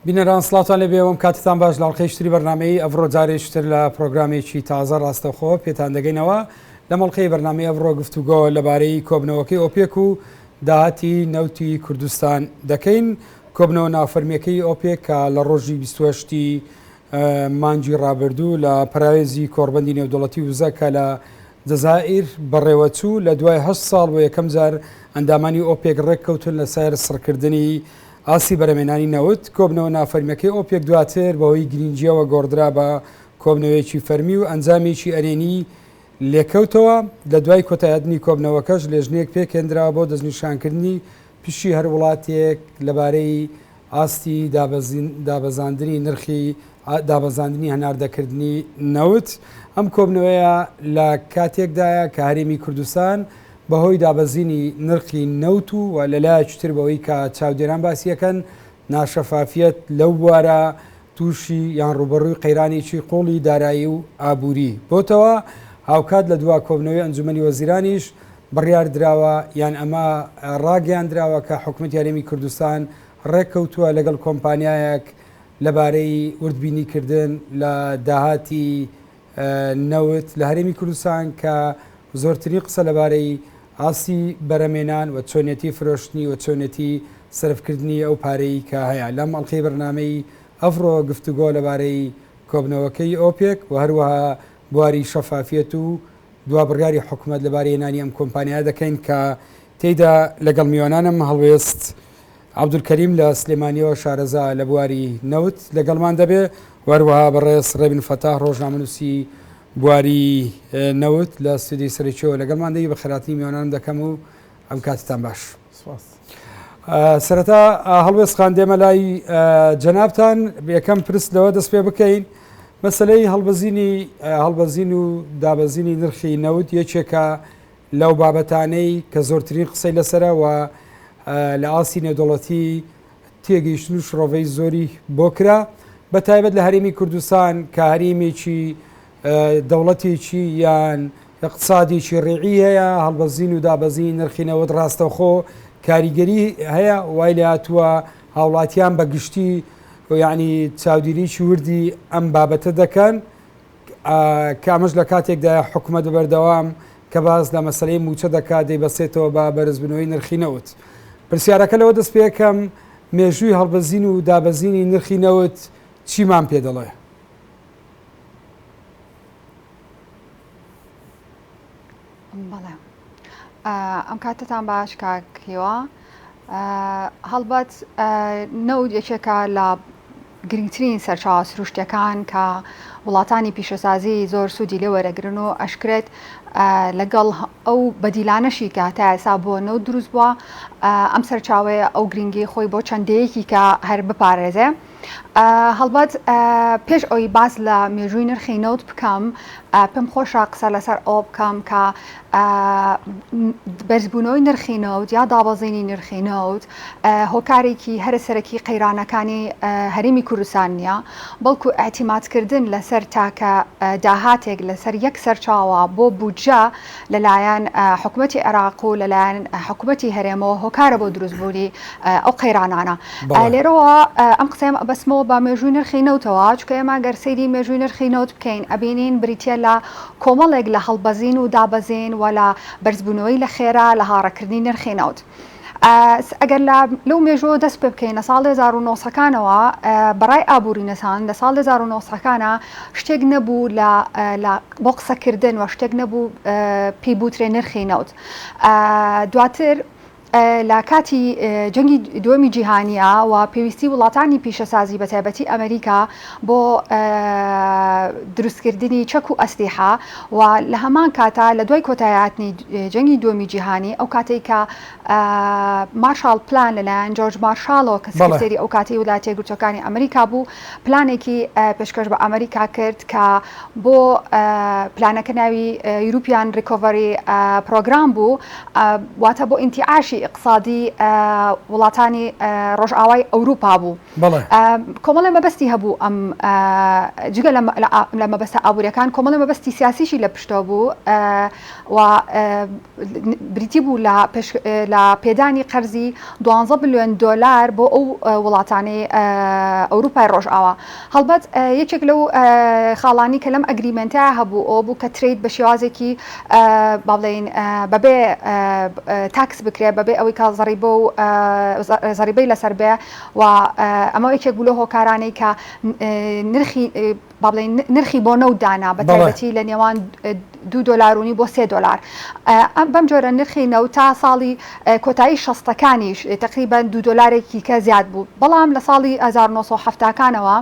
بینەران سڵاتان لێبێ ئەوم کاتتان باش لە ئەڵقەی شتری بەرنامەی ئەڤڕۆ جارێکتر لە پرۆگرامێکی تازە ڕاستەوخۆ پێتان دەگەینەوە لە مەڵقەی بەرنامەی ئەڤڕۆ گفتوگۆ لەبارەی کۆبنەوەکەی ئۆپێک و داهاتی نەوتی کوردستان دەکەین. کۆبنەوە ناوفەرمیەکەی ئۆپێک کە لە ڕۆژی 28 مانگی ڕابردوو لە پەراوێزی کۆڕبەندی نێودەوڵەتی وزەکە لە جەزائیر بەڕێوەچوو لە دوای 8 ساڵ بۆ یەکەم جار ئەندامانی ئۆپێک ڕێککەوتن لەسەر سڕکردنی ئاسی بەرەمێنانی نەوت. کۆبنەوە نافەرمیەکەی ئۆپێک دواتر بەهۆی گرنگجیەوە گۆڕدرا بە کۆبنەوەیەکی فەرمی و ئەنجامێکی ئەرێنی لێکەوتەوە. لە دوای کۆتاییاندنی کۆبنەوەکەش لێژنەیەک پێکێنرا بۆ دەستنیشانکردنی پشتی هەر وڵاتێک لەبارەی ئاستی دابەزاندنی نرخی دابەزاندنی هەناردەکردنی نەوت. ئەم کۆبنەوەیە لە کاتێکدایە کە هەرێمی کوردستان بەهۆی دابەزینی نرخی نەوت و لەلایەکتر بەوەی کە چاودێران باسیەکەن ناشەفافیەت لەو بوارە تووشی یان ڕوبەڕووی قەیرانێکی قوڵی دارایی و ئابووری بۆتەوە. هاوکات لە دوا کۆبنەوەی ئەنجومەنی وەزیرانیش بڕیار دراوە یان ئەمە ڕاگەیاندراوە کە حکوومەتی هەرێمی کوردستان ڕێککەوتووە لەگەڵ کۆمپانیایەک لەبارەی وردبینیکردن لە داهاتی نەوت لە هەرێمی کوردستان کە زۆرترین قسە لەبارەی ئاسی بەرەمێنان و چۆنێتی فرۆشتنی و چۆنێتی سرفکردنی ئەو پارەی کە هەیە. لەم ئەڵقەی بەرنامەی ئەڤڕۆ گفتوگۆ لەبارەی کۆبنەوەکەی ئۆپێک و هەروەها بواری شەفافیەت و دوابڕیاری حکوومەت لەبارەی هێنانی ئەم کۆمپانیا دەکەین کە تێیدا لەگەڵ میوانانم هەڵوێست عەبدولکەریم لە سلێمانیەوە شارەزا لە بواری نەوت لەگەڵمان دەبێ، وەروەها بەڕێز ڕێبن فەتاح ڕۆژنامەنووسی بواری نەوت لە ستودیۆی سەرچۆ لەگەڵمان دەی بە خێراتنی میوانانم دەکەم و ئەم کاتتان باش. سەرەتا هەڵوێست خان دێمە لای جەنابتان یەکەم پرست لەوە دەست پێ بکەین. مەسلەی هەڵبەزین و دابەزینی نرخی نەوت یەکێکە لەو بابەتانەی کە زۆرترین قسەی لەسەرەوە لە ئاسی نێودەوڵەتی تێگەیشتن و شڕۆڤەی زۆری بۆ کرا بە تایبەت لە هەرێمی کوردستان کە هەرێمێکی دەوڵەتێکی یان اقتصادێکی ڕێعی هەیە. هەڵبەزین و دابەزین نرخی نەوت ڕاستەوخۆ کاریگەری هەیە وای لە هاتووە هاوڵاتیان بە گشتی یعنی چاودێریی وردی ئەم بابەتە دەکەن کە ئەمەش لە کاتێکدا حکوومەت بەردەوام کە باز لە مەسەلەی موچە دەکات دەیبەسێتەوە بە بەرزبوونەوەی نرخی نەوت. پرسیارەکە لەوە دەست پێکەم مێژووی هەڵبەزین و دابەزینی نرخی نەوت چیمان پێ دەڵێ؟ بەڵێ ئەم کاتتان باش کاکیوە. هەڵبەت نەوت یەکێکە لە گرنگترین سەرچاوە سروشتیەکان کە وڵاتانی پیشەسازی زۆر سوودی لێ وەرەگرن و ئەشکرێت لەگەڵ ئەو بەدیلانەشی کە تا ئێستا بۆ نەوت دروست بووە ئەم سەرچاوەیە ئەو گرنگی خۆی بۆ چەندەیەکی کە هەر بپارێزێ. هەڵبەت پێش ئەوی باس لە مێژووی نرخی نەوت بکەم پێم خۆشە قسە لەسەر ئەو بکەم کە بەرزبوونەوەی نرخی نەوت یا دابەزینی نرخی نەوت هۆکارێکی هەرە سەرەکی قەیرانەکانی هەرێمی کوردستان نییە، بەڵکو ئاعتیمادکردن لەسەر تاکە داهاتێک لەسەر یەک سەرچاوە بۆ بودجە لەلایەن حکوومەتی عێراق و لەلایەن حکوومەتی هەرێمەوە هۆکارە بۆ دروستبوونی ئەو قەیرانانە. لێرەوە ئەم قسەم بەسمەوە بە مێژووی نرخی نەوتەوە چکە ئێمە گەر سەیری مێژووی نرخی نەوت بکەین ئەبینین بریتە لە کۆمەڵێک لە هەڵبەزین و دابەزین و لە بەرزبوونەوەی لە خێرا لە هاڕەکردنی نرخی نەوت. ئەگەر لەو مێژووە دەست پێ بکەین لە ساڵ 1990ەوە بەڕای ئابوورینەسان لە ساڵ 1990ەکانە شتێک نەبوو بۆ قسەکردن و شتێک نەبوو پێی بوترێ نرخی نەوت. دواتر لە کاتی جەنگی دووەمی جیهانیە و پێویستی وڵاتانی پیشەسازی بە تایبەتی ئەمریکا بۆ دروستکردنی چەک و ئەسلیحە و لە هەمان کاتا لە دوای کۆتاییاندنی جەنگی دووەمی جیهانی ئەو کاتێک کە مارشال پلان لەلایەن جۆرج مارشالۆ کە سکرتێری ئەو کاتی ویلایەتە یەکگرتووەکانی ئەمریکا بوو پلانێکی پێشکەش بە ئەمریکا کرد کە بۆ پلانەکە ناوی یوروپیان ریکۆڤەری پرۆگرام بوو واتە بۆ ئینتیعاشی اقتصادی وڵاتانی ڕۆژئاوای ئەوروپا بوو کۆمەڵی مەبەستی هەبوو ئەم جگە لە مەبەستە ئابوووریەکان کۆمەڵی مەبەستی سیاسیشی لە پشتۆ بوو و بریتی بوو لە پێدانی قەرزی 12 بلیۆن دۆلار بۆ ئەو وڵاتانی ئەوروپای ڕۆژئاوا هەڵبەت یەکێک لەو خاڵانی کە لەم ئەگریمنتە هەبوو ئەو بوو کە ترید بە شێوازێکی با بڵێن بەبێ تاکس بکرێ بەبێ ئەوەی کا زەریبە و زەریبەی لەسەر بێ و ئەمە یەکێک بوو لە هۆکارانەی کە نرخی با بڵێن نرخی بۆ نەوت دانا بە تایبەتی لە نێوان 2 دۆلارونی بۆ 3 دۆلار بەم جۆرە نرخی نەوت تا ساڵی کۆتایی شەستەکانیش تقریبا 2 دۆلارێکی کە زیاد بوو بەڵام لە ساڵی 1970کانەوە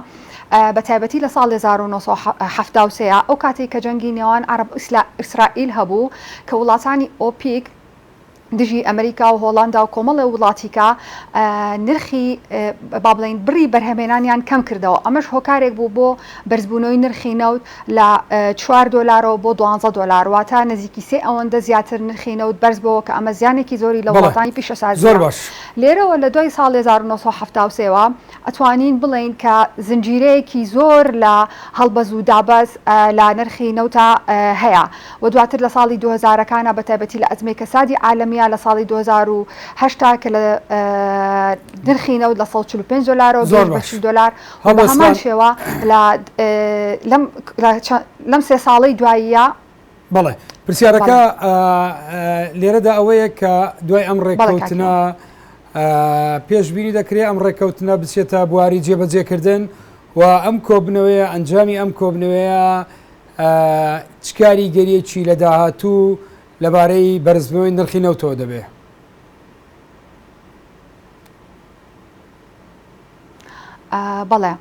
بە تایبەتی لە ساڵ 1970 ئەو کاتێک کە جەنگی نێوان عەرەب ئیسرائیل هەبوو کە وڵاتانی ئۆپیک دژی ئەمریکا و هۆڵاندا و کۆمەڵی وڵاتیکە نرخی با بڵێن بڕی بەرهەمێنانیان کەم کردەوە ئەمەش هۆکارێک بوو بۆ بەرزبوونەوەی نرخی نەوت لە 4 دۆلارەوە بۆ 12 دۆلار واتە نزیکی 3 ئەوەندە زیاتر نرخی نەوت بەرز بەوە کە ئەمە زیانێکی زۆری لە وڵاتانی پیشەسازی لێرەوە لە دوای ساڵ 1970 ئەتوانین بڵێن کە زنجیرەیەکی زۆر لە هەڵبەز و دابەز لە نرخی نەوتە هەیە و دواتر لە ساڵی 2000کانە بە تایبەتی لە ئەزمەی کەسادی عالەمیە لە ساڵی 2008 کە لە نرخی نەوت لە 145 دۆلار و 20 دۆلار بە هەمان شێوە لەم 3 ساڵەی دواییە بەڵێ پرسیارەکە لێرەدا ئەوەیە کە دوای ئەم ڕێککەوتنە پێشبینی دەکرێت ئەم ڕێککەوتنە بچێتە بواری جێبەجێکردن و ئەم کۆبنەوەیە ئەنجامی ئەم کۆبنەوەیە چ کاریگەریەکی لە داهاتوو لەبارەی بەرزبوونەوەی نرخی نەوتەوە دەبێت بەڵێ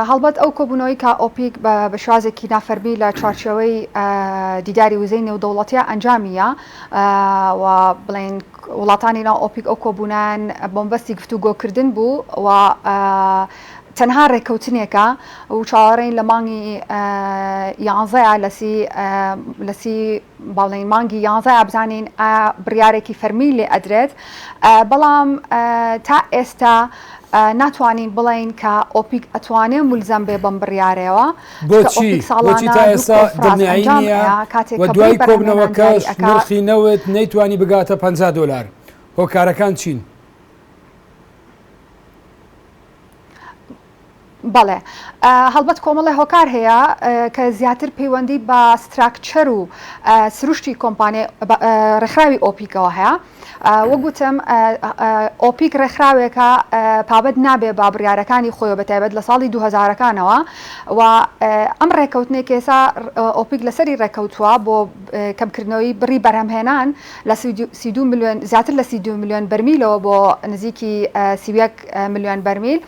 هەڵبەت ئەو کۆبوونەوەی کە ئۆپیک بە شوازێکی نافەرمی لە چوارچێوەی دیداری وزەی نێودەوڵەتیە ئەنجامیە و بڵێن وڵاتانی ناو ئۆپیک ئەو کۆبوونان بۆمبەستی گفتوگۆکردن بوو و تەنها ڕێککەوتنێکە و چاوەڕێین لە مانگی 11 لەسی باڵین مانگی 11 بزانین بڕیارێکی فەرمی لێ ئەدرێت بەڵام تا ئێستا ناتوانین بڵین کە ئۆپیک ئەتوانێ مولزەم بێ بەم بڕیارەوە بۆچی تا ئێستا دڵنیایی نییە و دوای کۆبنەوەکەش نرخی نەوت نەیتوانی بگاتە 50 دۆلار هۆکارەکان چین؟ بەڵێ هەڵبەت کۆمەڵی هۆکار هەیە کە زیاتر پەیوەندی بە ستراکچەر و سروشتی کۆمپانیای ڕێکخراوی ئۆپیکەوە هەیە وەگوتم ئۆپیک ڕێکخراوێکە پابەت نابێ با بڕیارەکانی خۆی بەتایبەت لە ساڵی 2000کانەوە و ئەم ڕێککەوتنێک ئێستا ئۆپیک لەسەری ڕێککەوتووە بۆ کەمکردنەوەی بڕی بەرهەمهێنان لە 32 میلیۆن زیاتر لە 32 میلیۆن بەرمیلەوە بۆ نزیکی 31 میلیۆن بەرمیل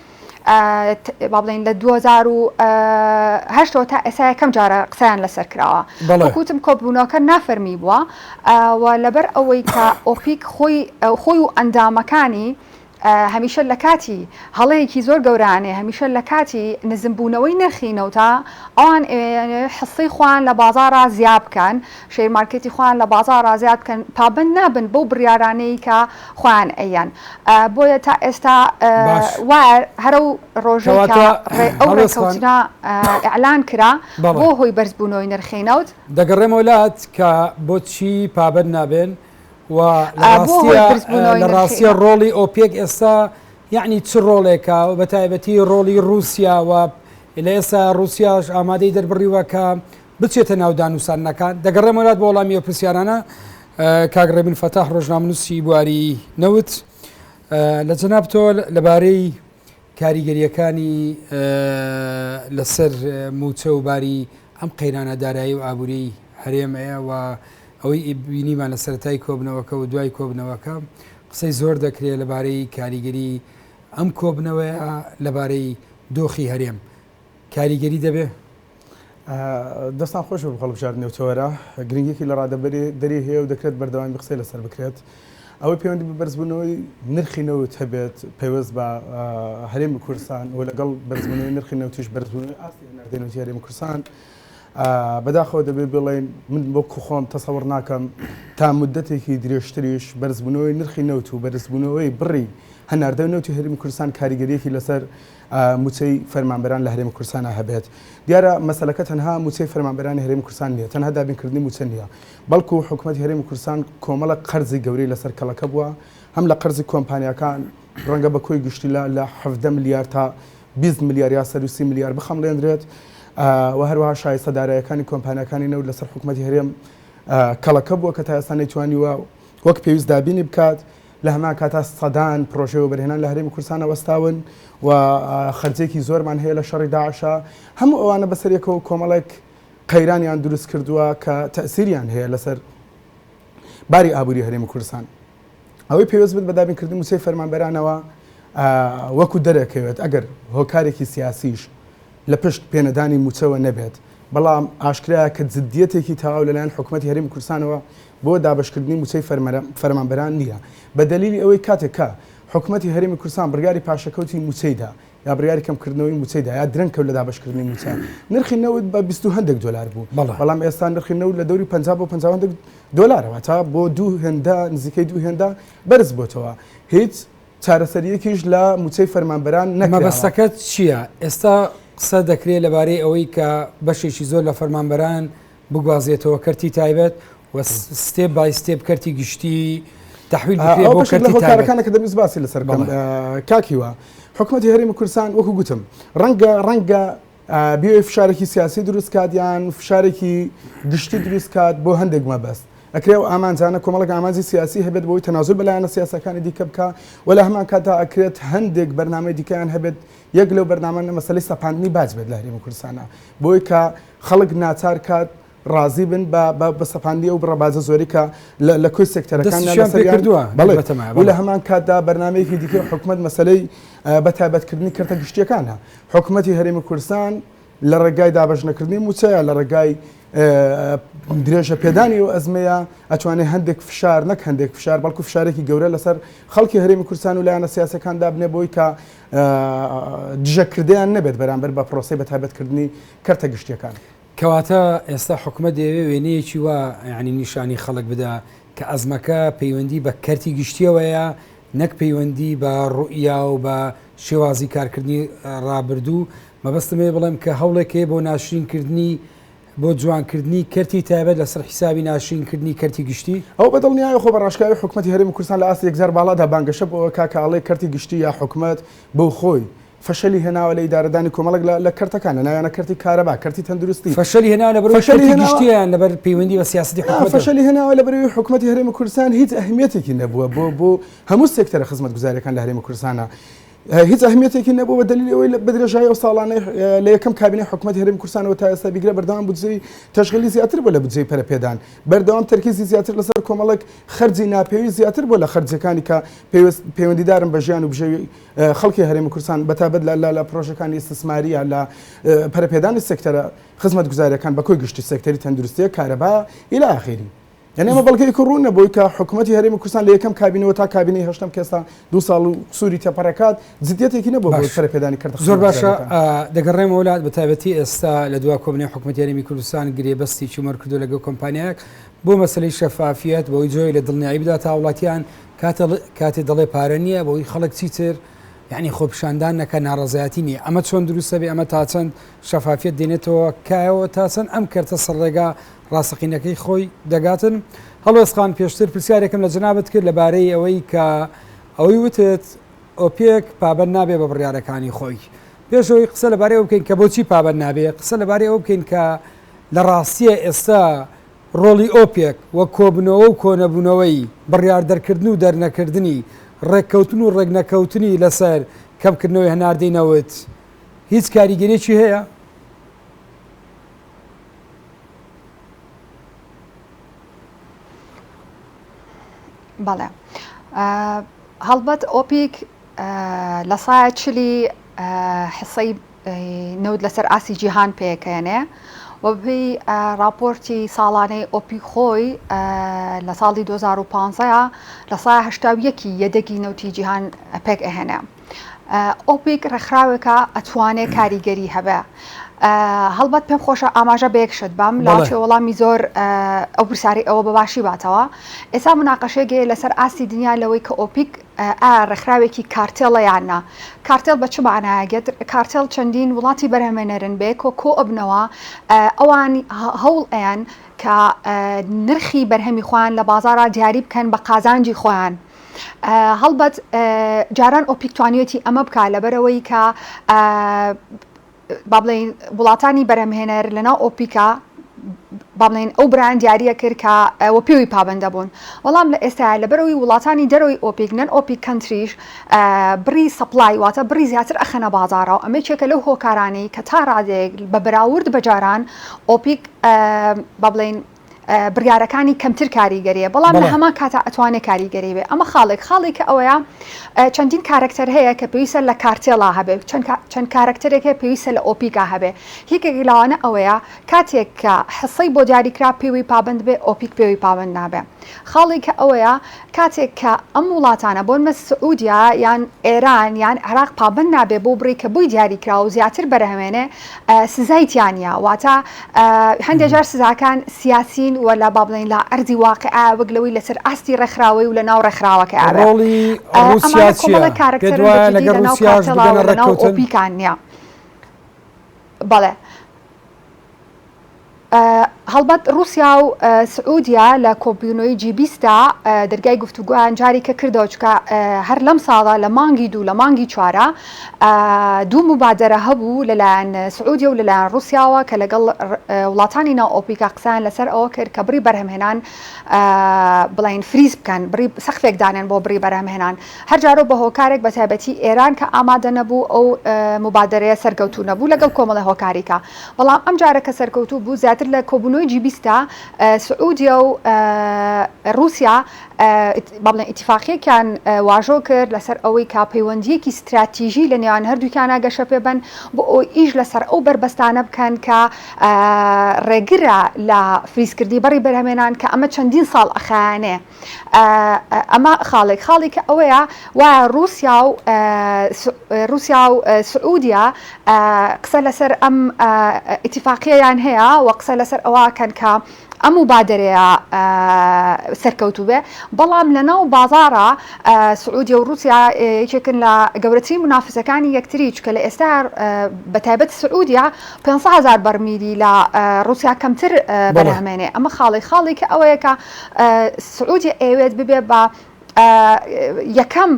با بڵێن لە 2008 تا ئێستا یەکەم جارە قسەیان لەسەر کراوە وەکوتم کۆبوونەوەکە نافەرمی بووە و لەبەر ئەوەی کە ئۆپیک خۆی و ئەندامەکانی هەمیشە لە کاتی هەڵەیەکی زۆر گەورانێ هەمیشە لە کاتی نزمبوونەوەی نرخی نەوتە ئەوان حسەی خوان لە بازاڕا زیاد بکەن شەیر مارکێتی خوان لە بازاڕا زیاد بکەن پابند نابن بەو بڕیارانەی کە خۆیان ئەیان بۆیە تا ئێستا هەرە و ڕۆژێک ئەو ڕێککەوتنە ئەعلان کرا بۆ هۆی بەرزبوونەوەی نرخی نەوت دەگەڕێمە وڵات کە بۆچی پابند نابێن و لە ڕاستیە ڕۆڵی ئۆپێک ئێستا یعنی چ ڕۆڵێکە و بە تایبەتی ڕۆڵی رووسیا و لە ئێستا رووسیاش ئامادەی دەربڕیوە کە بچێتە ناودان وسانەکان دەگەڕێم وڵات بۆ وەڵامی پرسیارانە کاگڕێبن فەتاح ڕۆژنامەنووسی بواری نەوت لە جەناب تۆ لەبارەی کاریگەریەکانی لەسەر موچە و باری ئەم قەیرانە دارایی و ئابووری هەرێمەیە و ئەوەی بینیمان لە سەرەتای کۆبنەوەکە و دوای کۆبنەوەکە قسەی زۆر دەکرێت لەبارەی کاریگەری ئەم کۆبنەوەیە لەبارەی دۆخی هەرێم کاریگەری دەبێ دەستان خۆش بە خەڵبژاردنەوەتەوەرە گرنگێکی لە ڕادەبەری دەری هەیە و دەکرێت بەردەوامی قسەی لەسەر بکرێت ئەوەی پەیوەندی بە بەرزبوونەوەی نرخی نەوت هەبێت پەیوەست بە هەرێمی کوردستان و لەگەڵ بەرزبوونەوەی نرخی نەوتیش بەرزبوونەوەی ئاستی هەناردێنەوەتی هەرێمی کوردستان بەداخەوە دەبێت بڵێن من بۆ خۆم تەسەوڕ ناکەم تا مدەتێکی درێژتریش بەرزبوونەوەی نرخی نەوت و بەرزبوونەوەی بڕی هەناردە نەوتی هەرێمی کوردستان کاریگەریەکی لەسەر موچەی فەرمانبەران لە هەرێمی کوردستانە هەبێت. دیارە مەسەلەکە تەنها موچەی فەرمانبەرانی هەرێمی کوردستان نییە، تەنها دابینکردنی موچە نییە، بەڵکو حکوومەتی هەرێمی کوردستان کۆمەڵە قەرزی گەورەی لەسەر کەڵەکە بووە، هەم لە قەرزی کۆمپانیەکان ڕەنگە بە کۆی گشتی لە 17 میلیارد تا 20 میلیارد یا 130 میلیارد بخەمڵێنرێت و هەروەها شایستەدارایەکانی کۆمپانیەکانی نەوت لەسەر حکوومەتی هەرێم کەڵەکە بووە کە تا ئێستا نەیتوانیوە وەک پێویست دابینی بکات. لە هەمان کاتا سەدان پرۆژەوە بەرهێنان لە هەرێمی کوردستانە وەستاون و خەرجێکی زۆرمان هەیە لە شەڕی داعشە. هەموو ئەوانە بەسەرێکەوە کۆمەڵێک قەیرانیان دروست کردووە کە تەئسیریان هەیە لەسەر باری ئابووری هەرێمی کوردستان. ئەوەی پێویست بێت بە دابینکردنی موچەی فەرمانبەرانەوە وەکو دەرەکەوێت ئەگەر هۆکارێکی سیاسیش لە پشت پێنەدانی موچەوە نەبێت، بەڵام ئاشکرایە کە جددیەتێکی تەواو لەلایەن حکوومەتی هەرێمی کوردستانەوە بۆ دابشکردنی موچەی فەرمانبەران نییە، بە دلیلی ئەوەی کاتێکە حکوومەتی هەرێمی کوردستان بڕیاری پاشەکەوتی موچەیدا یا بڕیاری کەمکردنەوەی موچەیدا یا درەنکەوت لە دابشکردنی موچە، نرخی نەوت بە 22 دلار بوو، بەڵام ئێستا نرخی نەوت لە دەوری 50 بۆ 50 دلارەوە تا بۆ دوو هێندە نزیکەی دوو هێندە بەرز بۆتەوە. هیچ چارەسەریەکیش لە موچەی فەرمانبەران نەکراوە. مەبەستەکەت چییە؟ ئێستا قسە دەکرێت لەبارەی ئەوەی کە بەشێکی زۆر لە فەرمانبەران بگوازێتەوە کەرتی تایبەت و ستێپ بای ستێپ کەرتی گشتی تحویل بکرێت بۆ کەرتی تایبەتەکانە کە دەبیست باسی لەسەر کاکیوە. حکوومەتی هەرێمی کوردستان وەکو گوتم ڕەنگە بێ فشارێکی سیاسی دروست کات یان فشارێکی گشتی دروست کات بۆ هەندێک مەبەست. ئەکرێ و ئامانجانە کۆمەڵک ئامانجی سیاسی هەبێت بۆی تەنازل بەلایەنە سیاسەکانی دیکە بکە، و لە هەمان کاتا ئەکرێت هەندێک بەرنامەی دیکەیان هەبێت یەک لەو بەرنامانە مەسەلەی سەپاندنی باج بێت لە هەرێمی کوردستانە، بۆی کە خەڵک ناچار کات ڕازی بن بە سەپاندی ئەو بڕەبازە زۆری کە لە کوی سێکتەرەکان کردووە. و لە هەمان کاتدا بەرنامەیەکی دیکە حکوومەت مەسەلەی بەتایبەتکردنی کەرتە گشتیەکانە. حکوومەتی هەرێمی کوردستان لە ڕێگای دابەشنەکردنی موچەیە، لە ڕێگای درێژە پێدانی و ئەزمەیە ئەتوانێت هەندێک فشار نەک هەندێک فشار بەڵکو فشارێکی گەورە لەسەر خەڵکی هەرێمی کوردستان و لایەنە سیاسەکاندا بنێ بۆی کە دژەکردیان نەبێت بەرامبەر بە پرۆسەی بەتایبەتکردنی کەرتە گشتیەکان. کەواتە ئێستا حکوومەت دەوێت وێنەیەکی وە یعنی نیشانی خەڵک بدا کە ئەزمەکە پەیوەندی بە کەرتی گشتیەوەیە، نەک پەیوەندی بە ڕوئیا و بە شێوازی کارکردنی ڕابردوو. مەبەستمێ بڵێم کە هەوڵێکێ بۆ ناشرینکردنی بۆ جوانکردنی کەرتی تایبەت لەسەر حیسابی ناشرینکردنی کەرتی گشتی. ئەو بەدڵنیایە خۆ بەڕاشکاوی حکوومەتی هەرێمی کوردستان لە ئاستی یەکجار باڵادا بانگەشە بۆ کاکاڵێ کەرتی گشتی یا حکوومەت بۆ خۆی فشلی هێناوە لە ئیدارەدانی کۆمەڵک لە کەرتەکانە نایانە کەرتی کارەبا کەرتی تەندروستی فشلی هێناوە لەبەر کەرتی گشتیان لەبەر پەیوەندی بە سیاسەتی حکوومەت. فشلی هێناوە لەبەر حکوومەتی هەرێمی کوردستان هیچ ئەهمیەتێکی نەبووە بۆ هەموو سێکتەرە خزمەتگوزاریەکان لە هەرێمی کوردستانە، هیچ ئەهمیەتێکی نەبوو بە دلیلی ئەوەی بە درێژایی ئەو ساڵانەی لە یەکەم کابینەی حکوومەتی هەرێمی کوردستانەوە تا ئێستا بیگرە بەردەوام بودجەی تەشغیلی زیاتر بۆ لە بودجەی پەرەپێدان، بەردەوام تەرکیزی زیاتر لەسەر کۆمەڵک خەرجی ناپێوی زیاتر بۆ لە خەرجەکانی کە پەیوەندیدارن بە ژیان و بژێوی خەڵکی هەرێمی کوردستان بەتابەت لە پرۆژەکانی ئیستثماری یا لە پەرەپێدانی سێکتەرە خزمەتگوزاریەکان بە کۆی گشتی سێکتەری تەندروستیە کارەبا إلى آخره. يعني ما بلغي كورونا بويكا حكومتي هرم كردستان ليكم كابينه وتا كابينه هشتم كسا دو سال سوري تبركات زديتي كنا بو فرق بداني كرت زور باشا دقريم اولاد بتابتي استا لدوا كوبني حكومتي هرم كردستان قريبستي شو مركدو لقو كومبانياك بو مسألة شفافيات بو يجوي لدلني عيبدا تاولاتيان كاتي ضلي بارنيه بو يخلق تيتر يعني خب شاندان نكا نارضياتيني اما تشون دروسه بي اما تاتن شفافيت دينتو كاو تاتن ام كرت السرقه ڕاستەقینەکەی خۆی دەگاتن. هەڵۆ ئێسقان پێشتر پرسیارێکم لە جەنابەت کرد لەبارەی ئەوەی کە ئەوەی وتت ئۆپێک پابەند نابێ بە بڕیارەکانی خۆی. پێشەوەی قسە لەبارەی ئەو بکەین کە بۆچی پابەند نابێ، قسە لەبارەی ئەو بکەین کە لە ڕاستیە ئێستا ڕۆڵی ئۆپێک وەک کۆبنەوە و کۆنەبوونەوەی بڕیار دەرکردن و دەرنەکردنی ڕێککەوتن و ڕێگنەکەوتنی لەسەر کەمکردنەوەی هەناردەی نەوت هیچ کاریگەریەکی هەیە؟ بەڵێ هەڵبەت ئۆپیک لە سایە چلی حسەی نەوت لەسەر ئاسی جیهان پێکەێنێ و بپی راپۆرتی ساڵانەی ئۆپیک خۆی لە ساڵی 2015 لە سایە 81 یەدەگی نەوتی جیهان پێک ئەهێنێ. ئۆپیک ڕێکخراوێکە ئەتوانێت کاریگەری هەبێ هەڵبەت پێم خۆشە ئاماژە بەیەکشت بام لاچێ وەڵامی زۆر ئەو پرسیاری ئەوە بەباشی باتەوە. ئێستا مناقەشێگەیە لەسەر ئاستی دنیا لەوەی کە ئۆپیک ڕێکخراوێکی کارتێڵە یاننا. کارتێل بە چ معنایەگەت کارتێل چەندین وڵاتی بەرهەمێنەرن بێ کۆ ئەبنەوە ئەوان هەوڵ ئەیان کە نرخی بەرهەمی خۆیان لە بازارە دیاری بکەن بە قازانجی خۆیان. هەڵبەت جاران ئۆپیک توانیەتی ئەمە بکە لەبەرەوەی کە با بڵێن وڵاتانی بەرهەمهێنەر لەناو ئۆپیکا با بڵێن ئەو بران دیاریە کرد کە ئەوە پێوی پابندە بوون. بەڵام لە ئێستا لەبەرەوەی وڵاتانی دەرەوەی ئۆپیک نەن ئۆپیک کەنتریش بری سەپلای واتە بری زیاتر ئەخەنە بازارەوە. ئەمە چێکە لەو هۆکارانەی کە تا ڕادێک بە بەراورد بەجاران ئۆپیک با بڵێن بریارەکانی کەمتر کاریگەریە بەڵام لە هەمان کاتا ئەتوانێت کاریگەری بێ. ئەمە خاڵێکە ئەوەیە چەندین کارکتەر هەیە کە پێویستە لە کارتێڵا هەبێ چەند کارکتەرێکە پێویستە لە ئۆپیکا هەبێ. هیچێک لەوانە ئەوەیە کاتێک کە حسەی بۆ دیاریکرا پێوی پابند بێ ئۆپیک پێوی پابند نابێ. خاڵێکە ئەوەیە کاتێک کە ئەم وڵاتانە بۆن مە سعودیا یان ئێران یان عێراق پابند نابێ بۆ بڕی کە بووی دیاریکرا و زیاتر بەرهەمێنێ سزایتیانە واتە هەندێک جار سزاکان سیاسین ولا با بڵێن لە ئەردی واقعا وەگلەوەی لەسەر ئاستی ڕێکخراوەی و لە ناو ڕێکخراوەکە ڕۆڵی رووسیا چییە؟ پێدوایە لەگەڵ رووسیاش بگەنە ڕێککەوتن؟ ئۆپیکان نییە. بەڵێ هەڵبەت رووسیا و سعودیا لە کۆبوونەوەی جیبیستا دەرگای گفتوگویان جاری کە کردەوە چکە هەر لەم ساڵە لە مانگی دوو لە مانگی چوارە دوو مبادرە هەبوو لەلایەن سعودیا و لەلایەن رووسیاوە کە لەگەڵ وڵاتانی ناو ئۆپیکا قسەیان لەسەر ئەوە کرد کە بڕی بەرهەمهێنان بڵین فریز بکەن بڕی سەقفێک دانێن بۆ بڕی بەرهەمهێنان. هەر جارۆ بە هۆکارێک بە تایبەتی ئێران کە ئامادە نەبوو ئەو مبادرەیە سەرکەوتوو نەبوو لەگەڵ کۆمەڵە هۆکاریکە. بەڵام ئەم جارە کە سەرکەوتوو بوو زیاتر لە کۆبوونەوەی جیبیستا سعودیا و رووسیا با بڵێن ئیتیفاقیەکیان واژۆ کرد لەسەر ئەوەی کا پەیوەندیەکی استراتیژی لە نێوان هەردووکیانە گەشە پێبن بۆ ئەوی ئیش لەسەر ئەو بربەستانە بکەن کە ڕێگرە لە فریزکردی بەڕی بەرهەمێنان کە ئەمە چەندین ساڵ ئەخایانێ. ئەمە خاڵێکە ئەوەیە وایە رووسیا و سعودیا قسە لەسەر ئەم ئیتیفاقیەیان هەیە و قسە لەسەر ئەوەکەن کە ئەم مبادرەیە سەرکەوتوو بێ. بەڵام لە ناو بازارە سعودیا و رووسیا یەکێکن لە گەورەترین منافسەکانی یەکتری چکە لە ئێستا بەتایبەت سعودیا 500,000 بەرمیلی لە رووسیا کەمتر بەرهەمێنێ. ئەمە خاڵێکە ئەوەیە کە سعودیا ئەوێت ببێ بە یەکەم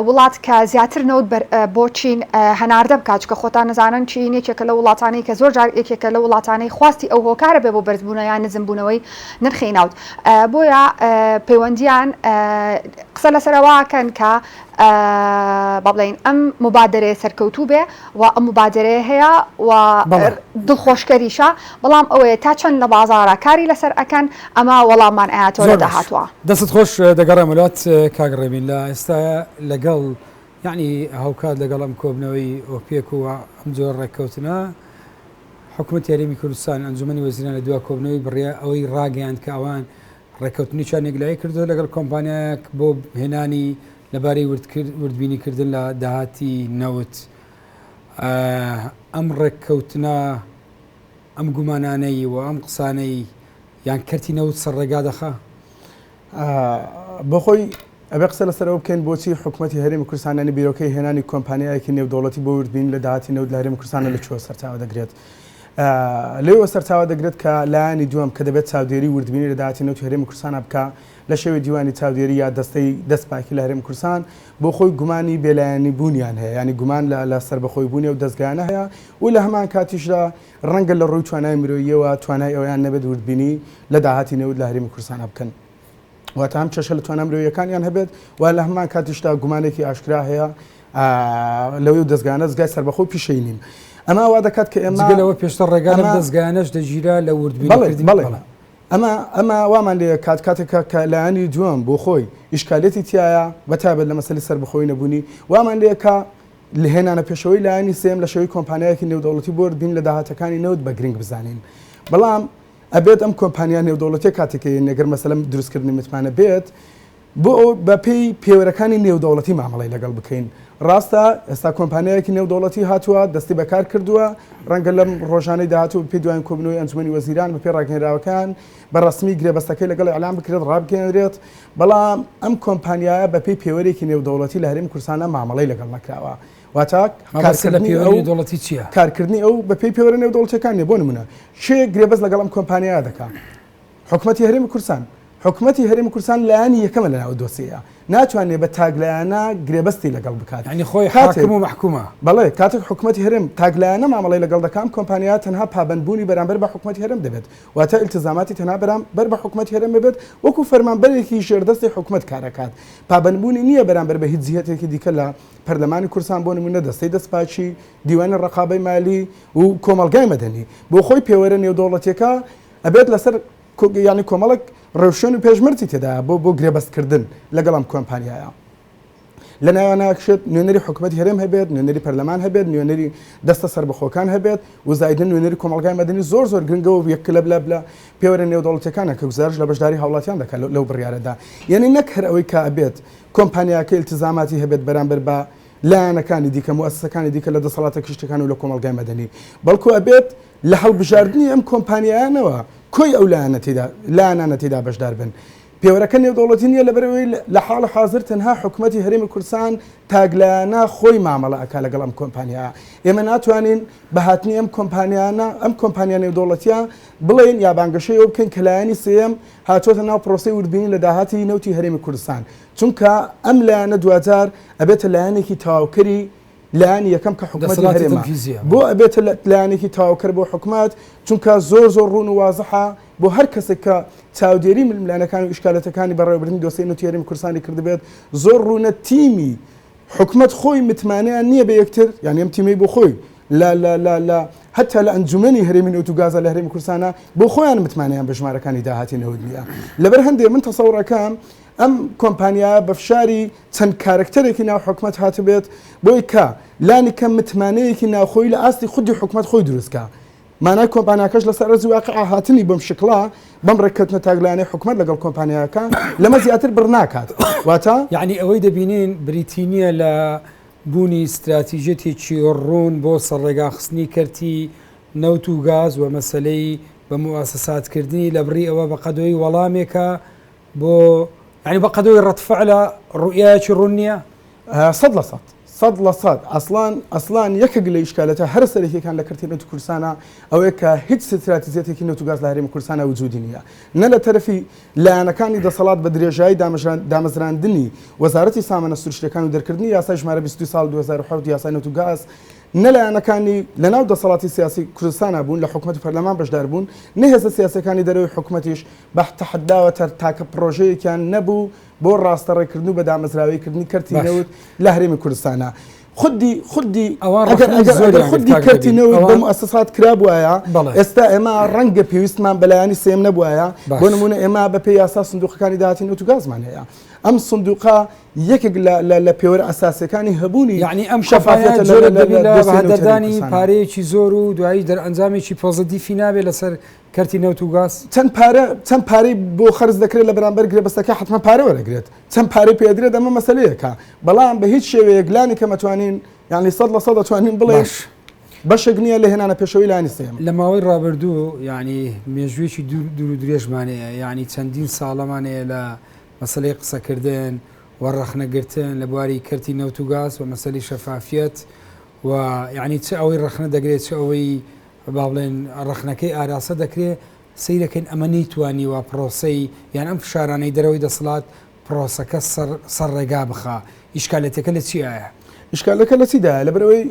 وڵات کە زیاتر نەوت بۆ چین هەناردە بکات کە خۆتان نەزانن چین یەکێکە لە وڵاتانی کە زۆر جار یەکێکە لە وڵاتانی خواستی ئەو هۆکارە بێ بۆ بەرزبوونە یان نزمبوونەوەی نرخی ناوت. بۆیە پەیوەندیان قسە لەسەرەوەکەن کە با بڵێن ئەم مبادرەیە سەرکەوتوو بێ و ئەم مبادرەیە هەیە و دڵخۆشکەریشە. بەڵام ئەوەیە تا چەند لە بازارە کاری لەسەر ئەکەن ئەمە وەڵاممان ئاەتەوە لە داهاتوە. دەست خۆش دەگەڕێ وڵات کاگڕێبین لە ئێستا لەگەڵ یعنی هاوکات لەگەڵ ئەم کۆبنەوەی ئۆپێک و ئەم جۆر ڕێککەوتنە حکوومەت یاریمی کوردستان ئەنجومەنی وەزیران لە دوای کۆبنەوەی بڕیە ئەوەی ڕاگەیاند کە ئەوان ڕێککەوتنیشان یەکلایی کردو لەگەڵ کۆمپانیایەک بۆ هێنانی لەبارەی وردبینیکردن لە داهاتی نەوت. ئەم ڕێککەوتنە ئەم گومانانەی و ئەم قسانەی یان کەرتی نەوت سەر ڕێگا دەخا بۆ خۆی ئەبێ قسە لەسەرەوە بکەین بۆچی حکوومەتی هەرێمی کوردستانانی بیرۆکەی هێنانی کۆمپانیایەکی نێودەوڵەتی بۆ وردبین لە داهاتی نەوت لە هەرێمی کوردستانە لەکوێ سەرچاوە دەگرێت. لێوە سەرچاوە دەگرێت کە لایانی دووەم کە دەبێت چاودێری وردبینی لە داهاتی نەوت هەرێمی کوردستان بکە لە شێوەی دیوانی چاودێری یا دەستەی دەستپاکی لە هەرێمی کوردستان بۆ خۆی گومانی بێلایانی بوونیان هەیە ینی گومان لە سەربەخۆی بوونی و دەستگانە هەیە و لە هەمان کاتیشدا ڕەنگە لە ڕووی توانای مرۆییەوە توانای ئەویان نەبێت وردبینی لە داهاتی نەوت لە هەرێمی کوردستان بکەن واتە هەم چەشە لە توانای مرۆییەکانیان هەبێت و لە هەمان کاتیشدا گومانێکی ئاشکرا هەیە لەوەی و دەستگانە دەستگای سەربەخۆی پیشەینین. ئەمە وا دەکات کە ئێمە پێشتر ڕێگانە دەستگانەش دەگیرا لە وردبینی. ئەمە وامان لێ کاتێکە کە لایانی دووەم بۆ خۆی ئیشکالێتی تایە بەتابێت لە مەسەلی سەربەخۆی نەبوونی وامان لێ کە لە هێنانە پێشەوەی لایانی سێم لە شەوەی کۆمپانیایەکی نێودەوڵەتی بۆ وردبین لە داهاتەکانی نەوت بە گرنگ بزانین. بەڵام ئەبێت ئەم کۆمپانیا نێودەوڵەتی کاتێکی نەگەر مەسەلەم دروستکردنی متمانە بێت بۆ بە پێی پێوەرەکانی نێودەوڵەتی مامەڵی لەگەڵ بکەین ڕاستە ئێستا کۆمپانیایەکی نێودوڵەتی هاتووە دەستی بەکار کردووە ڕەنگە لەم ڕۆژانەی داهاتوو پێ دوایین کۆبنەوەی ئەنجومەنی وەزیران بە پێ ڕاگەنراوەکان بە ڕسمی گرێبەستەکەی لەگەڵ ئەعلام بکرێت ڕابگەێنرێت بەڵام ئەم کۆمپانیایە بەپێی پێوەرێکی نێودوڵەتی لە هەرێمی کوردستانە مامەڵەی لەگەڵ نەکراوە واتە دەوڵەتی چییە؟ کارکردنی ئەو بەپێی پێوەرە نێودوڵەتەکانی بۆ نمونە شێ گرێبەست لەگەڵ ئەم کۆمپانیا دەکات حکوومەتی هەرێمی کوردستان حکوومەتی هەرێمی کوردستان لایانی یەکەمە لەناو دۆسیە ناتوانێت بە تاگلایانە گرێبەستی لەگەڵ بکات ینی خۆی حاکم و محکومە بەڵێ کاتێک حکوومەتی هەرێم تاگلایانە مامەڵی لەگەڵ دەکام کۆمپانیا تەنها پابندبوونی بەرامبەر بە حکوومەتی هەرێم دەبێت واتە ئیلتزاماتی تەنها بەرامبەر بە حکوومەتی هەرێم بێت وەکو فەرمانبەرێکی ژێردەستی حکوومەت کارەکات پابندبوونی نییە بەرامبەر بە هیچ جهەتێکی دیکە لە پەرلەمانی کوردستان بۆ نمونە دەستەی دەستپاچی دیوانی ڕقابەی مالی و کۆمەلگای مەدەنی بۆ خۆی پێوەرە نێودوڵەتیەکە ئەبێت لەسەر ینی کۆمەڵک ڕێوشێن و پێشمەرجی تێدا بۆ گرێبەستکردن لەگەڵ ئەم کۆمپانیایە لە ناوانەکشێت نوێنەری حکوومەتی هەرێم هەبێت نوێنەری پەرلەمان هەبێت نوێنەری دەستە سربەخۆکان هەبێت و زایدن نوێنەری کۆمەلگای مەدەنی زۆر گرنگەوە یەکلەب لە پێوەرە نێودوڵەتیەکانە کە گزارش لە بەشداری هاوڵاتیان دەکات لەو بڕیارەدا یعنی نەک هەر ئەوەی کە ئەبێت کۆمپانیاکە ئیلتزاماتی هەبێت بەرامبەر بە لایەنەکانی دیکە موسسەکانی دیکە لە دەسەڵاتە کشتەکان و لە کۆمەلگای مەدەنی بەڵکو ئەبێت لە هەڵبژاردننی ئەم کۆمپانیایانەوە کۆی ئەو لایەنانە تێدا بەشدار بن پێوەرەکە نێودوڵەتی نییە لەبەرەوەی لە حاڵە حاضر تەنها حکوومەتی هەرێمی کوردستان تاگلایانە خۆی مامەڵە ئەکا لەگەڵ ئەم کۆمپانیا ئێمە ناتوانین بە هاتنی ئەم کۆمپانیا نێودوڵەتیە بڵێن یا بانگەشەی ئەو بکەین کە لایەنی سێم هاتوۆتە ناو پرۆسەی وردبینی لە داهاتی نەوتی هەرێمی کوردستان چونکە ئەم لایەنە دوجار ئەبێتە لایەنێکی تاواوکەری لایەنی یەکەم کە حکوومەتی هەرێمە بۆ ئەبێتە لایەنێکی تاواوکەر بۆ حکوومەت چونکە زۆر ڕوون و وازەحە بۆ هەر کەسێک کە چاودێری ململانەکان و ئیشکالەتەکانی بەڕێوەبردننی دۆسەی نەوتی هەرێمی کوردستانی کردبێت زۆر ڕوونە تیمی حکوومەت خۆی متمانەیان نییە بە یەکتر یان ئەم تیمەی بۆ خۆی لا حتا لە ئەنجومەنی هەرێمی نەوت و گازە لە هەرێمی کوردستانە بۆ خۆیان متمانیان بە ژمارەکانی داهاتی نەوت نییە لەبەر هەندێک من تەسەوڕەکەم ئەم کۆمپانیا بە فشاری چەند کارکتەرێکی ناو حکوومەت هاتبێت بۆی کە لانی کەم متمانەیەکی ناوخۆی لە ئاستی خودی حکوومەت خۆی دروستکە مانای کۆمپانیاکەش لەسەر ڕێزی واقع هاتنی بەم شکڵا بەم ڕێککەوتنە تاگلانەی حکوومەت لەگەڵ کۆمپانیاکە لەمە زیاتر بڕناکات واتە یعنی ئەوەی دەبینین بریتینیە لە بوونی استراتیژێتێکی ڕوون بۆ سەرڕێگاخستنی کەرتی نەوت و گاز و مەسلەی بە مواسساتکردنی لە بڕی ئەوە بە قەدەوەی وەڵامێکە بۆ ینی بە قەدەوەی ڕەتفعلە ڕوئایەکی ڕوون نییە 100% ئەسڵان یەکێک لە ئیشکالەتە هەر سەرێکیەکان لە کەرتی نەوت کوردستانە ئەوەیە کە هیچ استراتیژیەتێکی نەوت و گاز لە هەرێمی کوردستانە وجودی نییە نە لە تەرەفی لایەنەکانی دەسەڵات بە درێژایی دامەزراندنی وەزارەتی سامانە سروشتەکان و دەرکردنی یاسای ژمارە 22 ساڵ 2007 یاسای نەوت و گاز نەلایەنەکانی لەناو دەسەڵاتی سیاسی کوردستانە بوون لە حکوومەت پەرلەمان بەشدار بوون نەهێزە سیاسەکانی دەرەوەی حکوومەتیش بە تەحەداوە تاکە پرۆژەیەکیان نەبوو بۆ ڕاستەڕێکردن و بە دامەزراویکردنی کەرتی نەوت لە هەرێمی کوردستانە خودی کەرتی نەوت بە موسسات کرابووایە ئێستا ئێمە ڕەنگە پێویستمان بەلایانی سێم نەبووایە بۆ نمونە ئێمە بە پێی یاسا سندوقەکانی داهاتی نەوت و گازمان هەیە ئەم سندوقا یەکێک لە پێوەرە ئەساسەکانی هەبوونی یعنی ئەم شەفافیەت زۆر بەهادەردانی پارەیەکی زۆر و دوایی دەرئەنجامێکی پۆزیتیفی نابێت لەسەر کەرتی نەوت و گاز چەند پارەی بۆ خەرج دەکرێت لە بەرامبەر گرێبەستەکە حتممە پارە وەرەگرێت چەند پارەی پێدرێت ئەمە مەسەلەیەکە بەڵام بە هیچ شێوەیەک لانی کە مەتوانین یعنی 100% دەتوانین بڵێ بەشێک نییە لە هێنانە پێشەوەی لانی سێم لە ماوەی ڕابردوو یعنی مێژوێکی دوور و درێژمانەیە یعنی چەندین ساڵەمانەیە لە مەسلەی قسەکردن و ڕەخنەگرتن لە بواری کەرتی نەوت و گاز و مەسەلی شەفافیەت و یعنی چه ئەوەی ڕەخنە دەگرێت چه ئەوەی با بڵێن ڕەخنەکەی ئاراسە دەکرێت سیرەکەین ئەمە نەیتوانی و پرۆسەی یان ئەم فشارانەی دەرەوەی دەسەڵات پرۆسەکە سەر ڕێگا بخا ئیشکالەتەکە لە چیایە؟ ئیشکالەکە لە چیدایە لەبەرەوەی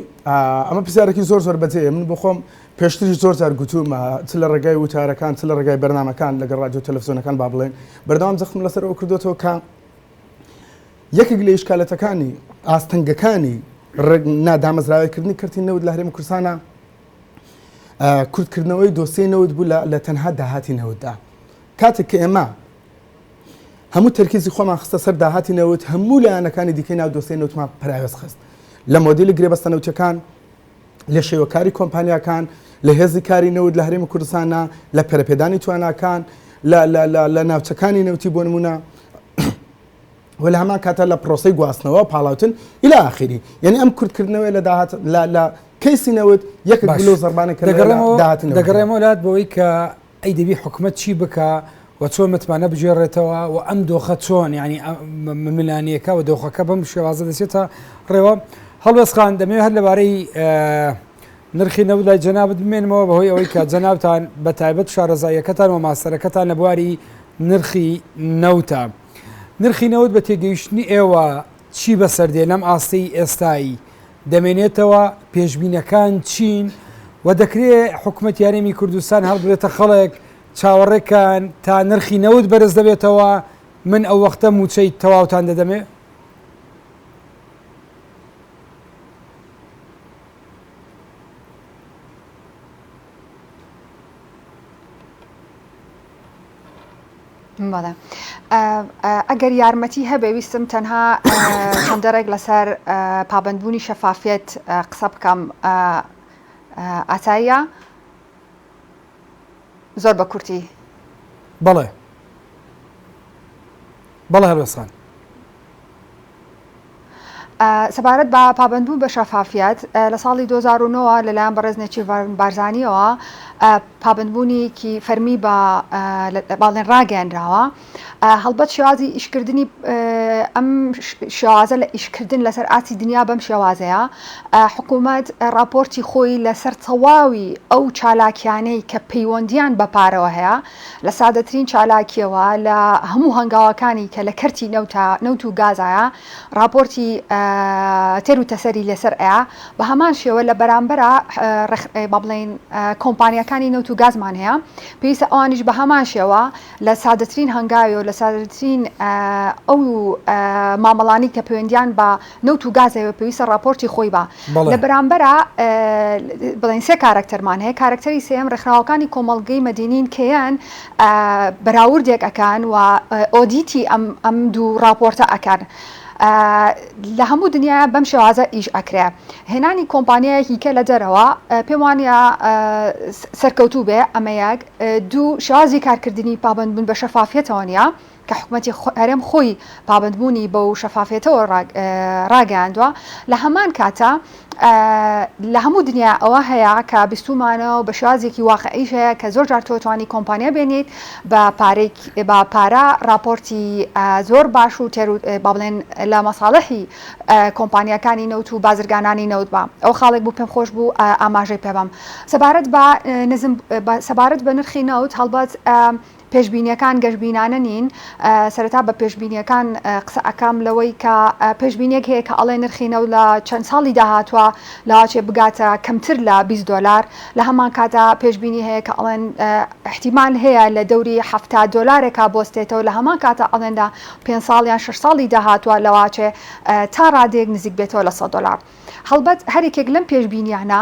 ئەمە پرسیارێکی زۆر بەجێ من بخۆم پێشتری زۆر جار گوتومە چ لە ڕێگای وتارەکان چ لە ڕێگای بەرنامەکان لەگەڵ رادیۆ تەلەڤیزیۆنەکان با بڵێن بەردەوام زەخم لەسەرەوە کردوێتەوە کە یەکێک لە ئیشکالەتەکانی ئاستەنگەکانی نادامەزراویکردنی کەرتی نەوت لە هەرێمی کوردستانە کوردکردنەوەی دۆسیی نەوت بوو لە تەنها داهاتی نەوتدا کاتێک کە ئێمە هەموو تەرکیزی خۆمان خستە سەر داهاتی نەوت هەموو لایەنەکانی دیکەی ناو دۆسیی نەوتمان پراوێز خست لە مۆدیلی گرێبەستە نەوتەکان لە شێوەکاری کۆمپانیاکان لە هێزی کاری نەوت لە هەرێمی کوردستانە لە پەرەپێدانی تواناکان لە ناوچەکانی نەوتی بۆ نمونە ولا همان كاتا لا بروسي غواسنوا بالاوتن الى اخره يعني ام كردكردنوا الى داهات لا كيسي نود يك بلو زربانه كره داهات دغرمو لات بويك اي دبي حكمت شي بك وتشون متمانه بجيرتوا وام دوختون يعني ملانيكا ودوخك بمشي وازد سيتا ريوا هل بس خان دمي هل باري نرخي نولا جناب من مو بهوي اويك جنابتان بتعبت شارزايكتان وماستركتان لبواري نرخي نوتا نرخی نەوت بە تێگەیشتنی ئێوە چی بەسەردێ لەم ئاستەی ئێستایی دەمێنێتەوە پێشبینەکان چین و دەکرێت حکوومەت یاریمی کوردستان هەڵبرێتە خەڵک چاوەڕێکان تا نرخی نەوت بەرز دەبێتەوە من ئەو وەختە موچەی تەواوتان دەدەمێ؟ بەڵێ ئەگەر یارمەتی هەبێ ویستم تەنها چەندەڕێک لەسەر پابندبوونی شەفافیت قسە بکەم ئاتایە زۆر بە کورتی بەڵێ بەڵێ هەڵوێستان سەبارەت بە پابندبوون بە شەفافیت لە ساڵی 2009 لەلایەن بەڕێزنێکی بارزانیەوە پابندبوونیکی فەرمی بە باڵێن ڕاگەیاندراوە هەڵبەت شێوازی ئیشکردنی ئەم شێوازە لە ئیشکردن لەسەر ئاسی دنیا بەم شێوازەیە حکوومەت راپۆرتی خۆی لەسەر تەواوی ئەو چالاکیانەی کە پەیوەندیان بە پارەوە هەیە لە سادەترین چالاکیەوە لە هەموو هەنگاوەکانی کە لە کەرتی نەوت و گازایە راپۆرتی تێر و تەسەری لەسەر ئەیە بە هەمان شێوە لە بەرامبەرە با بڵێن کۆمپانیەکانی نەوت و گازمان هەیە پێویستە ئەوانیش بە هەمان شێوە لە سادەترین هەنگاوی و لە سادەترین ئەو مامەڵانی کە پەیوەندیان بە نەوت و گازەوە پێویستە راپۆرتی خۆی بە لە بەرامبەرە بڵێن سێ کارکتەرمان هەیە کارکتەری سێم ڕێکخراوەکانی کۆمەڵگەی مەدینین کەیان بەراوردێک ئەکان و ئۆدیتی ئەم دوو راپۆرتە ئەکەن لە هەموو دنیا بەم شێوازە ئیش ئەکرێ هێنانی کۆمپانیایەکی کە لە دەرەوە پێم وانە سەرکەوتوو بێ ئەمە یەک دوو شێوازی کارکردنی پابندبوون بە شەفافیەتەوە نیە کە حکوومەتی هەرێم خۆی پابندبوونی بەو شەفافیەتەوە ڕاگەاندووە لە هەمان کاتە لە هەموو دنیا ئەوە هەیە کە بیستومانەوە بە شێوازێکی واقعیش هەیە کە زۆر جار تۆتوانی کۆمپانیا بێنیت بە پارە راپۆرتی زۆر باش و با بڵێن لە مەساڵحی کۆمپانیەکانی نەوت و بازرگانانی نەوت بە ئەو خاڵێک بوو پێم خۆش بوو ئاماژەی پێبم سەبارەت بە نرخی نەوت هەڵبەت پێشبینیەکان گەشتبینانە نین سەرەتا بە پێشبینیەکان قسە ئەکەم لەوەی کە پێشبینیەک هەیە کە ئەڵێ نرخی نەوت لە چەند ساڵی داهاتوە لاواچێ بگاتە کەمتر لە $20 لە هەمان کاتە پێشبینی هەیە کە ئەڵێن احتیمال هەیە لە دەوری $70 بۆستێتەوە لە هەمان کاتە ئەڵێندا 5 ساڵیان 6 ساڵی داهاتوە لەواچێ تا ڕادێک نزیک بێتەوە لە $100 هەڵبەت هەرێکێک لەم پێشبینیانە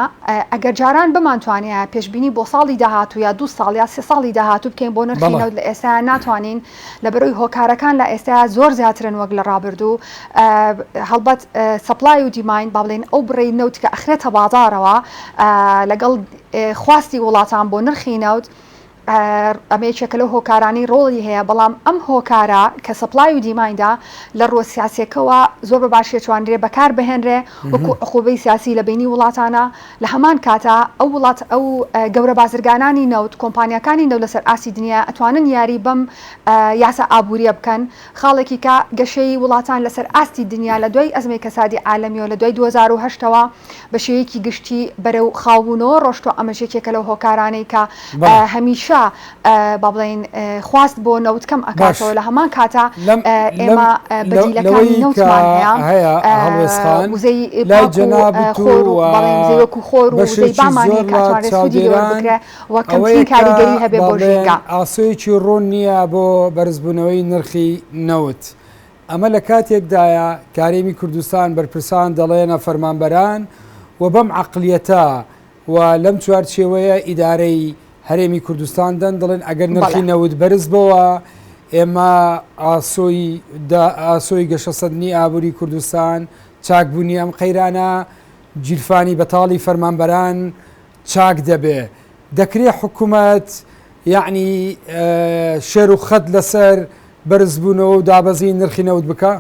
ئەگەر جاران بمانتوانێت پێشبینی بۆ ساڵی داهاتوو یا 2 ساڵ یا 3 ساڵی داهاتوو بکەین بۆ نرخی نەوت لە ئێستا ناتوانین لە بەرەوەی هۆکارەکان لە ئێستا زۆر زیاترن وەک لە ڕابردوو هەڵبەت سەپلای و دیماین با بڵێن ئەو بڕی نەوت کە ئەخرێتە بازارەوە لەگەڵ خواستی وڵاتان بۆ نرخی نەوت ئەمەیەکێکە لەو هۆکارانی ڕۆڵی هەیە بەڵام ئەم هۆکارە کە سەپلای و دیمایندا لە ڕۆ سیاسیەکەەوە زۆر بەباشی توانرێ بەکار بهێنرێ وەکو عقوبەی سیاسی لە بینی وڵاتانە لە هەمان کاتە ئەو وڵات ئەو گەورە بازرگانانی نەوت کۆمپانیەکانی نەوت لەسەر ئاسی دنیا ئەتوانن یاری بەم یاسا ئابووریە بکەن خاڵێکی کە گەشەی وڵاتان لەسەر ئاستی دنیا لە دوای ئەزمەی کەسادی عالەمیەوە لە دوای 2008ەوە بە شێوەیەکی گشتی بەرەو خاوبوونەوە ڕۆشتۆ ئەمەشێکێکە لەو هۆکارانەی کە هەمیشە با بڵێن خواست بۆ نەوتکەم ئەکاتەوە لە هەمان کاتە ئێمە بەدیلەکانی نەوتمان هەیە وزەی وەکو خۆر و وزەی بامانی کاتوانێت سوودی لێوە بکرێ وە کەمترین کاریگەری هەبێ بۆ ژینگە ئاسۆیەکی ڕوون نییە بۆ بەرزبوونەوەی نرخی نەوت ئەمە لە کاتێکدایە کارێمی کوردستان بەرپرسان دەڵێنە فەرمانبەران و بەم عەقلیەتە و لەم چوارچێوەیە ئیدارەی هەرێمی کوردستان دەڵێن ئەگەر نرخی نەوت بەرز بەوە ئێمە ئاسۆی گەشەسەدنی ئابووری کوردستان چاکبوونی ئەم قەیرانە جیرفانی بەتاڵی فەرمانبەران چاک دەبێ دەکرێت حکوومەت یعنی شێر و خەت لەسەر بەرزبوونەوە و دابەزی نرخی نەوت بکە؟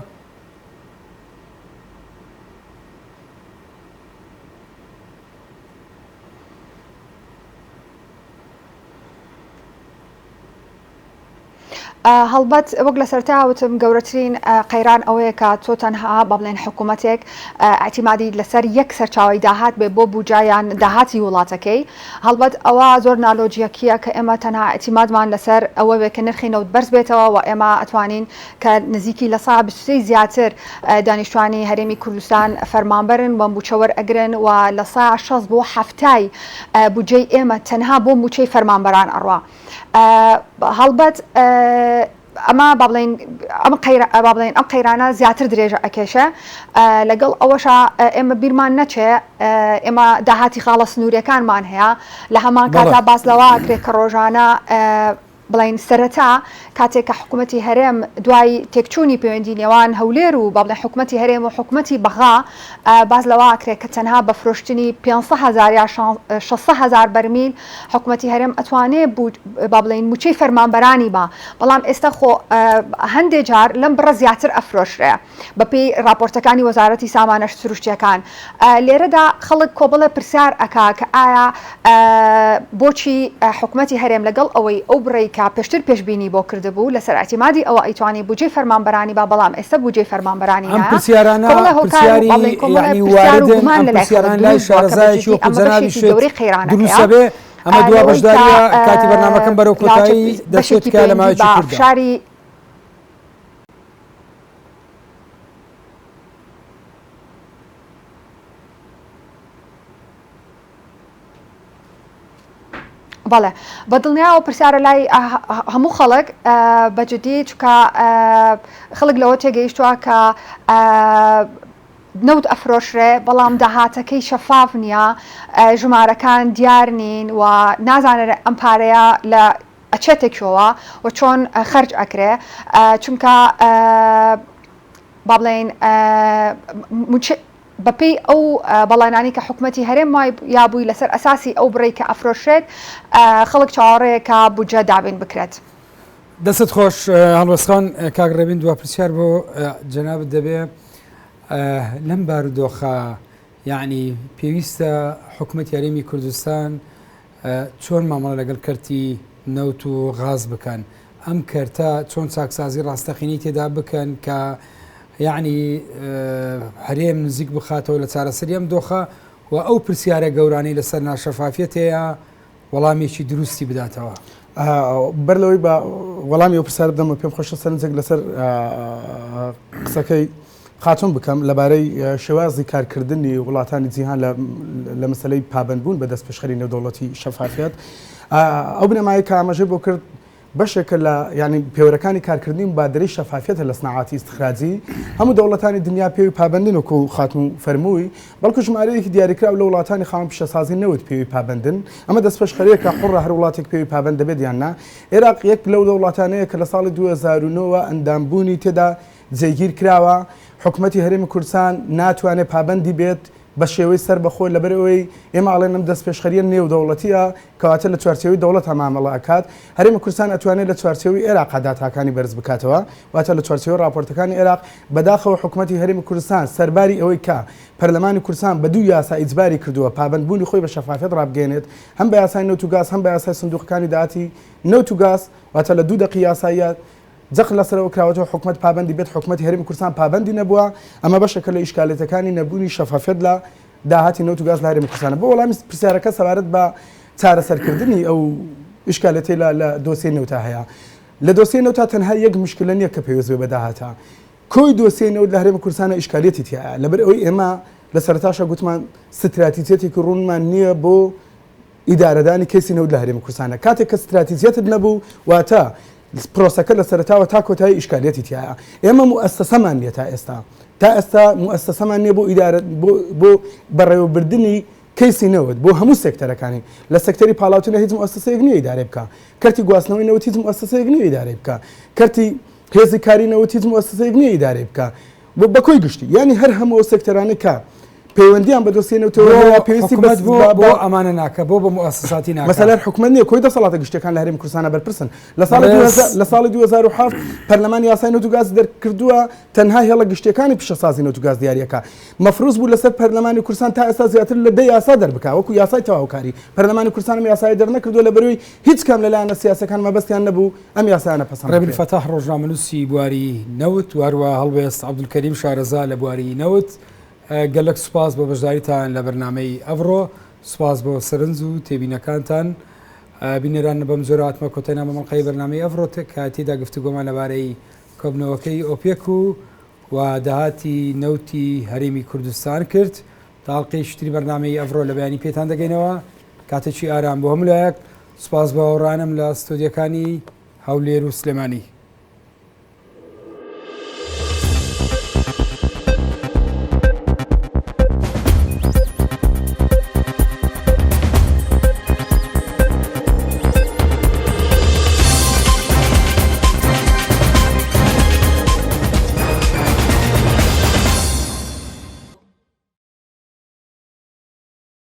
هەڵبەت وەک لە سەرتاوتم گەورەترین قەیران ئەوەیە کە تۆ تەنها با بڵێن حکوومەتێک ئاعتیمادی لەسەر یەک سەرچاوی داهات بێ بۆ بودجایان داهاتی وڵاتەکەی هەڵبەت ئەوە زۆر نالۆجیەکیە کە ئێمە تەنها ئاعتیمادمان لەسەر ئەوە بێ کە نرخی نەوت بەرز بێتەوە و ئێمە ئەتوانین کە نزیکی لە سا 23 زیاتر دانیشتوانی هەرێمی کوردستان فەرمانبەرن و بوچە وەرئەگرن و لە سا 6 بۆ هەفتای بودجەی ئێمە تەنها بۆ موچەی فەرمانبەران ئەڕوا هەڵبەت ئەمە ئەم قەیرانە زیاتر درێژە ئەکێشە لەگەڵ ئەوەشە ئێمە بیرمان نەچێ ئێمە داهاتی خاڵە سنووریەکانمان هەیە لە هەمان کاتا باس لەوە کرێت کە ڕۆژانە بڵین سەرەتا کاتێک کە حکوومەتی هەرێم دوای تێکچوونی پەیوەندی نێوان هەولێر و با بڵێن حکوومەتی هەرێم و حکوومەتی بەغا باز لەوە کرێت کە تەنها بە فرۆشتنی 500,000 یا 600,000 بەرمیل حکوومەتی هەرێم ئەتوانێت با بڵین موچەی فەرمانبەرانی بەڵام ئێستا خۆ هەندێک جار لەم بڕە زیاتر ئەفرۆشرێ بەپێی راپۆرتەکانی وەزارەتی سامانە سروشتیەکان لێرەدا خەڵک کۆبڵە پرسیار ئەکا کە ئایا بۆچی حکوومەتی هەرێم لەگەڵ ئەوەی ئەو بڕێی پێشتر پێشبینی بۆ کردبوو لەسەر ئاعتیمادی ئەوە ئەیتوانی بودجەی فەرمانبەرانی بەڵام ئێستا بودجەی فەرمانبەرانی ئەمە دوا بەشداریە کاتی بەرنامەکەم بەرەو کۆتایی دەچێتکە لە ماوەیەکی کوردشاری بەڵێ بەدڵنیاوە پرسیارە لای هەموو خەڵک بەجددی چکە خەڵک لەوە تێگەیشتووە کە نەوت ئەفرۆشرێ بەڵام داهاتەکەی شەفاف نییە ژمارەکان دیار نین و نازانێت ئەم پارەیە لە ئەچێتێکەوە و چۆن خەرج ئەکرێ چونکە با بڵێن بەپێی ئەو بەڵێنانی کە حکوومەتی هەرێم وای یابووی لەسەر ئەساسی ئەو بڕێی کە ئەفرۆشێت خەڵک چاوەڕێیەکە بودجە دابین بکرێت. دەست خۆش هەڵوەسخان کاگڕێبین دوا پرسیار بۆ جەنابەت دەبێ لەم بارودۆخە یعنی پێویستە حکوومەتی هەرێمی کوردستان چۆن مامەڵە لەگەڵ کەرتی نەوت و غاز بکەن ئەم کەرتە چۆن چاکسازی ڕاستەقینی تێدا بکەن کە یعنی هەرێم نزیک بخاتەوە لە چارەسەری ئەم دۆخە و ئەو پرسیارە گەورانەی لەسەر ناشەفافیەت هەیە وەڵامێکی دروستی بداتەوە. بەر لەوەی بە وەڵامی ئەو پرسیارە بدەمە پێم خۆشە سەرنجێک لەسەر قسەکەی خاتون بکەم لەبارەی شێوازی کارکردنی وڵاتانی جیهان لە مەسەلەی پابندبوون بە دەست پێشخەری نێودەوڵەتی شەفافیت ئەو بنەمایی کە ئاماژەی بۆ کرد بەشێکە لە ینی پێوەرەکانی کارکردنی بادرەی شەفافیەتە لە سناعاتی استخراجی هەموو دەوڵەتانی دنیا پێوی پابندن وکو خاتون فەرمووی بەڵکو ژمارەیەکی دیاریکراو لە وڵاتانی خاوەن پیشەسازی نەوت پێوی پابندن ئەمە دەست پێشخەریەکە حڕە هەر وڵاتێک پێوی پابند دەبێت یاننا عێراق یەک لەو دەوڵاتانەیە کە لە ساڵی 2009 ئەندامبوونی تێدا جێگیر کراوە حکوومەتی هەرێمی کوردستان ناتوانێت پابندی بێت بە شێوەی سەر بەخۆی لەبەرەوەی ئێمە ئاڵێنم دەست پێشخەریە نێودەوڵەتیە کەواتە لە چوارچێوەی دەوڵەت مامەڵە ئەکات هەرێمی کوردستان ئەتوانێت لە چوارچێوەی عێراق داتاکانی بەرز بکاتەوە واتە لە چوارچێوەی راپۆرتەکانی عێراق بەداخەوە حکوومەتی هەرێمی کوردستان سەرباری ئەوەی کە پەرلەمانی کوردستان بە دوو یاسا ئیجباری کردووە پابندبوونی خۆی بە شەفافیت ڕابگەێنێت هەم بە یاسای نەوت و گاز هەم بە یاسای سندوقەکانی داهاتی نەوت و گاز واتە لە دوو دەقی یاساییات جەق لەسەرەوە کراوەتەوە حکوومەت پابندی بێت حکوومەتی هەرێمی کوردستان پابندی نەبووە ئەمە بەشەکە لە ئیشکالێتەکانی نەبوونی شەفافیت لە داهاتی نەوت و گاز لە هەرێمی کوردستانە بۆ وەڵامی پرسیارەکە سەبارەت بە چارەسەرکردنی ئەو ئیشکالەتی لە دۆسیە نەوتە هەیە لە دۆسیە نەوتە تەنها یەک مشکلە نییە کە پێویست بێ بە داهاتە کۆی دۆسیە نەوت لە هەرێمی کوردستانە ئیشکالێتی تایە لەبەر ئەوەی ئێمە لە سەرتاشە گوتمان ستراتیجێتێکی ڕوونمان نییە بۆ ئیدارەدانی کەسی نەوت لە هەرێمی کوردستانە کاتێک کە ستراتیجێتت نەبوو واتە پرۆسەکە لە سەرتاوە تا کۆتایی ئیشکالێتی تایە ئێمە موئەسسەسەمان نییە تا ئێستا موئەسسەسەمان نییە بۆ بەڕێوەبردننی کەیسی نەوت بۆ هەموو سێکتەرەکانی لە سەکتەری پاڵاوتنە هیچ موئەسسەسەیەک نییە ئیدارە بکە کەرتی گواستنەوەی نەوت هیچ موئەسسەسەیەک نییە ئیدارە بکە کەرتی هێزی کاری نەوت هیچ موئەسسەسەیەک نییە ئیدارە بکە بە کۆی گشتی یعنی هەر هەموو سێکتەرانە کە پەیوەندیان بە دۆسێنەوە پێویستی بۆ ئەمانە ناکە بۆ مؤسساتی ناکە مەسەلەن حکومت نییە کۆی دەسەڵاتە گشتەکان لە هەرێمی کوردستانە بەرپرسن لە ساڵی 2007 پەرلەمانی یاسای نەوتوگاز دەرکردووە تەنها هێڵە گشتەکانی پیشەسازی نەوتوگاز دیاریەکە مەفروض بوو لەسەر پەرلەمانی کوردستان تا ئێستا زیاتر لە 10 یاسا دەربکا وەکو یاسای تەواوکاری پەرلەمانی کوردستانم یاسای دەرنەکردووە لە بەروی هیچ کام لەلایەنە سیاسەکان مەبەستیان نەبوو ئەم یاسایانە پەسەند ڕێبن فەتاح ڕۆژنامەنووسی بواری نەوت واروە هەڵبێست عەبدولکەریم شارەزا لە بواری نەوت گەلک سوپاس بۆ بەشداریتان لە بەرنامەی ئەڤڕۆ سوپاس بۆ سەرنج و تێبینەکانتان بینەران بەم زۆر هاتمە کۆتەنە مەمەڵقەی بەرنامەی ئەڤڕۆ کە تێدا گفتوگۆمان لەبارەی کۆبنەوەکەی ئۆپێک و داهاتی نەوتی هەرێمی کوردستان کرد تاڵقی شتری بەرنامەی ئەڤڕۆ لە بەیانی پێتان دەگەینەوە کاتێکی ئارام بۆ هەمولایەک سوپاس بە هەوڕانم لە ستۆدیەکانی هەولێر و سلێمانی